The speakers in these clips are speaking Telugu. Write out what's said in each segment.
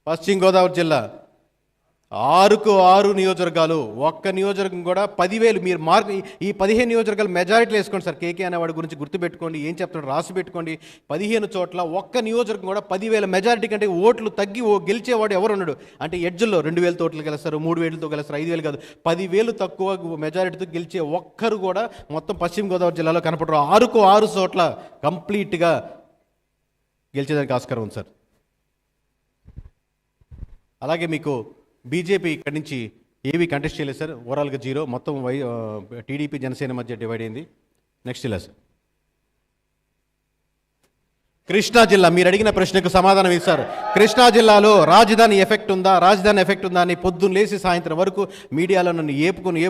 పశ్చిమ గోదావరి జిల్లా 6కు 6 నియోజకవర్గాలు, ఒక్క నియోజకవర్గం కూడా 10,000. మీరు మార్క్ ఈ 15 నియోజకవర్గాలు మెజారిటీలు వేసుకోండి సార్. కేకే అనేవాడి గురించి గుర్తుపెట్టుకోండి, ఏం చెప్తున్నాడు రాసి పెట్టుకోండి. 15 చోట్ల ఒక్క నియోజకవర్గం కూడా 10,000 మెజారిటీ కంటే ఓట్లు తగ్గి గెలిచేవాడు ఎవరు ఉన్నాడు అంటే ఎడ్జ్లో 2,000 తోట్లు గెలుస్తారు, 3,000తో గెలుస్తారు, 5,000 కాదు, 10,000 తక్కువ మెజారిటీతో గెలిచే ఒక్కరు కూడా మొత్తం పశ్చిమ గోదావరి జిల్లాలో కనపడరు. 6కు 6 చోట్ల కంప్లీట్గా గెలిచేదానికి ఆస్కారం ఉంది సార్. అలాగే మీకు బీజేపీ ఇక్కడి నుంచి ఏవి కంటెస్ట్ చేయలేదు సార్, ఓవరాల్గా 0. మొత్తం టీడీపీ జనసేన మధ్య డివైడ్ అయింది. నెక్స్ట్ జిల్లా సార్ కృష్ణా జిల్లా. మీరు అడిగిన ప్రశ్నకు సమాధానం ఇస్తారు. కృష్ణా జిల్లాలో రాజధాని ఎఫెక్ట్ ఉందా, రాజధాని ఎఫెక్ట్ ఉందా అని పొద్దున్న లేసి సాయంత్రం వరకు మీడియాలో నన్ను ఏపుకొని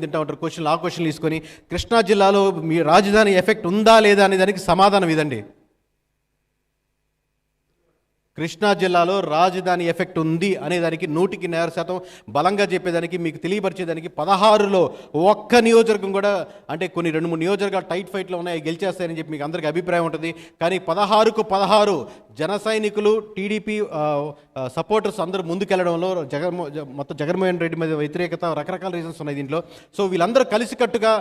తింటా ఉంటారు. ఆ క్వశ్చన్లు తీసుకొని కృష్ణా జిల్లాలో మీ రాజధాని ఎఫెక్ట్ ఉందా లేదా అనే దానికి సమాధానం ఇదండి. కృష్ణా జిల్లాలో రాజధాని ఎఫెక్ట్ ఉంది అనేదానికి 100% బలంగా చెప్పేదానికి, మీకు తెలియపరిచేదానికి 16లో ఒక్క నియోజకవర్గం కూడా, అంటే కొన్ని 2-3 నియోజకవర్గాలు టైట్ ఫైట్లో ఉన్నాయి, గెలిచేస్తాయని చెప్పి మీకు అందరికీ అభిప్రాయం ఉంటుంది. కానీ 16కు 16 జన సైనికులు, టీడీపీ సపోర్టర్స్ అందరూ ముందుకెళ్లడంలో మొత్తం జగన్మోహన్ రెడ్డి మీద వ్యతిరేకత, రకరకాల రీజన్స్ ఉన్నాయి దీంట్లో. సో వీళ్ళందరూ కలిసికట్టుగా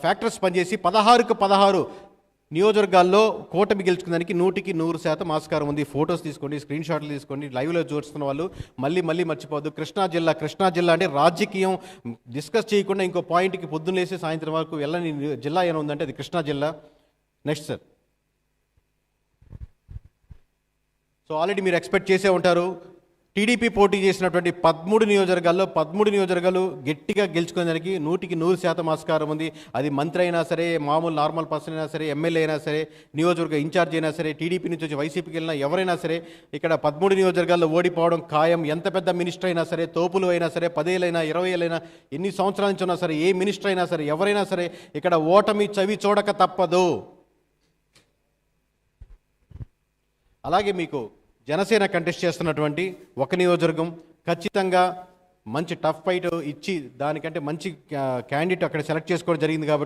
ఫ్యాక్టర్స్ పనిచేసి 16కు 16 నియోజకవర్గాల్లో కూటమి గెలుచుకునేదానికి 100% ఆస్కారం ఉంది. ఫొటోస్ తీసుకోండి, స్క్రీన్ షాట్లు తీసుకోండి, లైవ్లో చూస్తున్న వాళ్ళు మళ్ళీ మర్చిపోవద్దు. కృష్ణా జిల్లా అంటే రాజకీయం డిస్కస్ చేయకుండా ఇంకో పాయింట్కి పొద్దున్న లేసి సాయంత్రం వరకు వెళ్ళని జిల్లా ఏమైనా ఉందంటే అది కృష్ణా జిల్లా. Next sir. సో ఆల్రెడీ మీరు ఎక్స్పెక్ట్ చేసే ఉంటారు, టీడీపీ పోటీ చేసినటువంటి 13 నియోజకవర్గాలు గట్టిగా గెలుచుకునేదానికి 100% ఆస్కారం ఉంది. అది మంత్రి అయినా సరే, మామూలు నార్మల్ పర్సన్ అయినా సరే, ఎమ్మెల్యే అయినా సరే, నియోజకవర్గ ఇన్ఛార్జ్ అయినా సరే, టీడీపీ నుంచి వచ్చి వైసీపీకి వెళ్ళినా ఎవరైనా సరే ఇక్కడ 13 నియోజకవర్గాల్లో ఓడిపోవడం ఖాయం. ఎంత పెద్ద మినిస్టర్ అయినా సరే, తోపులు అయినా సరే, 10 ఏళ్ళైనా 20 ఏళ్ళైనా, ఎన్ని సంవత్సరాల నుంచి ఉన్నా సరే, ఏ మినిస్టర్ అయినా సరే, ఎవరైనా సరే ఇక్కడ ఓటమి చవి చూడక తప్పదు. అలాగే మీకు జనసేన కంటెస్ట్ చేస్తున్నటువంటి ఒక నియోజకవర్గం ఖచ్చితంగా మంచి టఫ్ ఫైట్ ఇచ్చి దానికంటే మంచి క్యాండిడేట్ అక్కడ సెలెక్ట్ చేసుకోవడం జరిగింది కాబట్టి